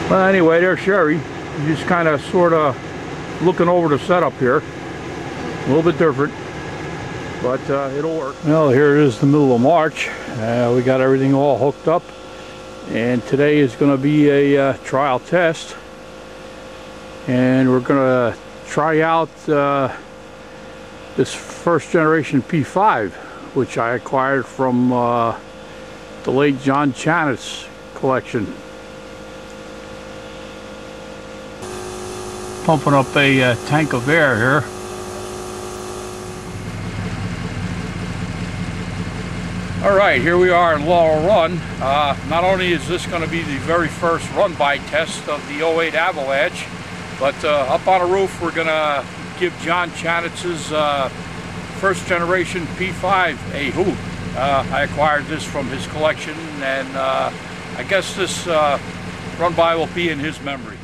Well, anyway, there's Sherry. Just kind of sort of looking over the setup here. A little bit different, but it'll work. Well, here it is, the middle of March. We got everything all hooked up, and today is going to be a trial test, and we're going to try out this first generation P5, which I acquired from the late John Chanet's collection. Pumping up a tank of air here. Alright, here we are in Laurel Run. Not only is this going to be the very first run-by test of the '08 Avalanche, but up on a roof we're going to give John Chanet's first generation P5 a hoot. I acquired this from his collection, and I guess this run-by will be in his memory.